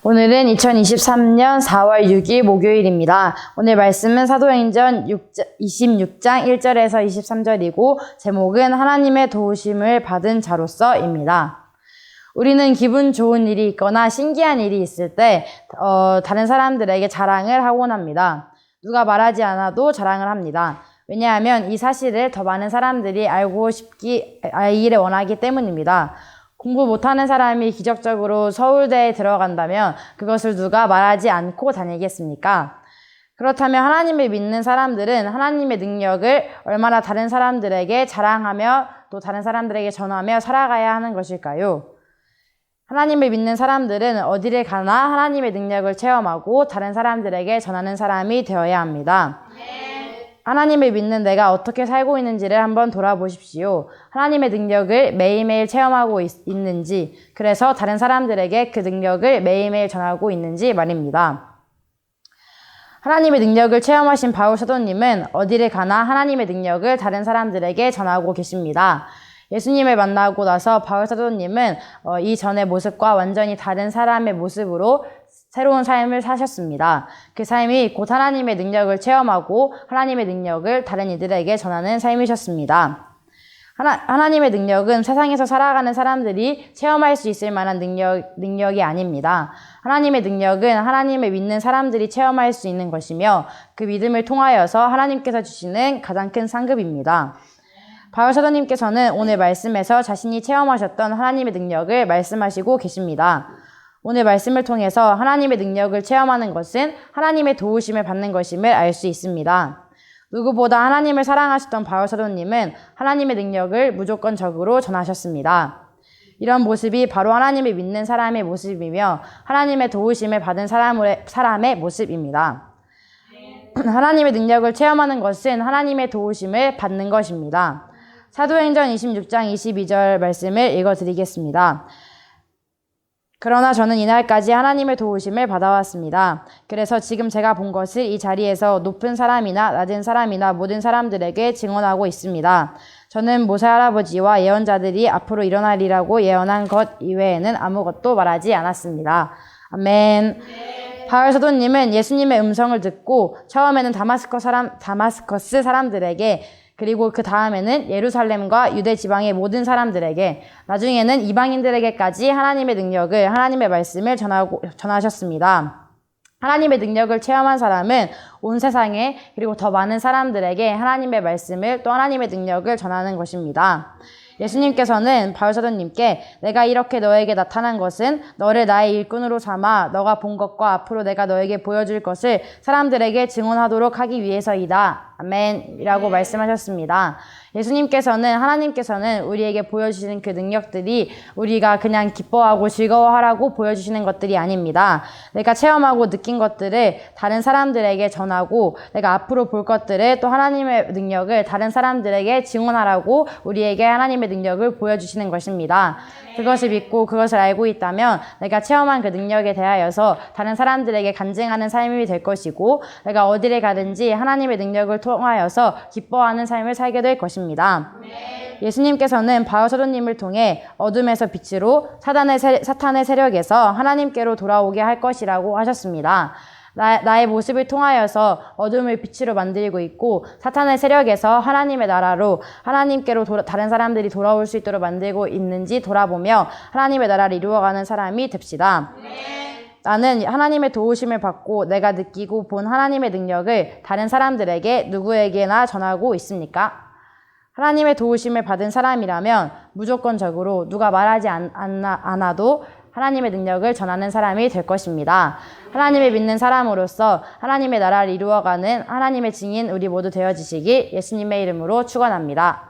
오늘은 2023년 4월 6일 목요일입니다. 오늘 말씀은 사도행전 26장 1절에서 23절이고 제목은 하나님의 도우심을 받은 자로서입니다. 우리는 기분 좋은 일이 있거나 신기한 일이 있을 때 다른 사람들에게 자랑을 하곤 합니다. 누가 말하지 않아도 자랑을 합니다. 왜냐하면 이 사실을 더 많은 사람들이 알기를 원하기 때문입니다. 공부 못하는 사람이 기적적으로 서울대에 들어간다면 그것을 누가 말하지 않고 다니겠습니까? 그렇다면 하나님을 믿는 사람들은 하나님의 능력을 얼마나 다른 사람들에게 자랑하며 또 다른 사람들에게 전하며 살아가야 하는 것일까요? 하나님을 믿는 사람들은 어디를 가나 하나님의 능력을 체험하고 다른 사람들에게 전하는 사람이 되어야 합니다. 하나님을 믿는 내가 어떻게 살고 있는지를 한번 돌아보십시오. 하나님의 능력을 매일매일 체험하고 있는지, 그래서 다른 사람들에게 그 능력을 매일매일 전하고 있는지 말입니다. 하나님의 능력을 체험하신 바울 사도님은 어디를 가나 하나님의 능력을 다른 사람들에게 전하고 계십니다. 예수님을 만나고 나서 바울 사도님은 이전의 모습과 완전히 다른 사람의 모습으로 새로운 삶을 사셨습니다. 그 삶이 곧 하나님의 능력을 체험하고 하나님의 능력을 다른 이들에게 전하는 삶이셨습니다. 하나님의 능력은 세상에서 살아가는 사람들이 체험할 수 있을 만한 능력이 아닙니다. 하나님의 능력은 하나님을 믿는 사람들이 체험할 수 있는 것이며 그 믿음을 통하여서 하나님께서 주시는 가장 큰 상급입니다. 바울 사도님께서는 오늘 말씀에서 자신이 체험하셨던 하나님의 능력을 말씀하시고 계십니다. 오늘 말씀을 통해서 하나님의 능력을 체험하는 것은 하나님의 도우심을 받는 것임을 알 수 있습니다. 누구보다 하나님을 사랑하셨던 바울 사도님은 하나님의 능력을 무조건적으로 전하셨습니다. 이런 모습이 바로 하나님을 믿는 사람의 모습이며 하나님의 도우심을 받은 사람의 모습입니다. 하나님의 능력을 체험하는 것은 하나님의 도우심을 받는 것입니다. 사도행전 26장 22절 말씀을 읽어드리겠습니다. 그러나 저는 이날까지 하나님의 도우심을 받아왔습니다. 그래서 지금 제가 본 것을 이 자리에서 높은 사람이나 낮은 사람이나 모든 사람들에게 증언하고 있습니다. 저는 모세 할아버지와 예언자들이 앞으로 일어나리라고 예언한 것 이외에는 아무것도 말하지 않았습니다. 아멘. 바울 사도님은 예수님의 음성을 듣고 처음에는 다마스커스 사람들에게 그리고 그 다음에는 예루살렘과 유대 지방의 모든 사람들에게 나중에는 이방인들에게까지 하나님의 능력을 하나님의 말씀을 전하셨습니다. 하나님의 능력을 체험한 사람은 온 세상에 그리고 더 많은 사람들에게 하나님의 말씀을 또 하나님의 능력을 전하는 것입니다. 예수님께서는 바울 사도님께 내가 이렇게 너에게 나타난 것은 너를 나의 일꾼으로 삼아 너가 본 것과 앞으로 내가 너에게 보여줄 것을 사람들에게 증언하도록 하기 위해서이다. 아멘 이라고 말씀하셨습니다. 하나님께서는 우리에게 보여주시는 그 능력들이 우리가 그냥 기뻐하고 즐거워하라고 보여주시는 것들이 아닙니다. 내가 체험하고 느낀 것들을 다른 사람들에게 전하고 내가 앞으로 볼 것들을 또 하나님의 능력을 다른 사람들에게 증언하라고 우리에게 하나님의 능력을 보여주시는 것입니다. 그것을 믿고 그것을 알고 있다면 내가 체험한 그 능력에 대하여서 다른 사람들에게 간증하는 삶이 될 것이고 내가 어디를 가든지 하나님의 능력을 통하여서 기뻐하는 삶을 살게 될 것입니다. 예수님께서는 바울 사도님을 통해 어둠에서 빛으로 사탄의 세력에서 하나님께로 돌아오게 할 것이라고 하셨습니다. 나의 모습을 통하여서 어둠을 빛으로 만들고 있고 사탄의 세력에서 하나님의 나라로 하나님께로 다른 사람들이 돌아올 수 있도록 만들고 있는지 돌아보며 하나님의 나라를 이루어가는 사람이 됩시다. 나는 하나님의 도우심을 받고 내가 느끼고 본 하나님의 능력을 다른 사람들에게 누구에게나 전하고 있습니까? 하나님의 도우심을 받은 사람이라면 무조건적으로 누가 말하지 않아도 하나님의 능력을 전하는 사람이 될 것입니다. 하나님을 믿는 사람으로서 하나님의 나라를 이루어가는 하나님의 증인 우리 모두 되어지시길 예수님의 이름으로 축원합니다.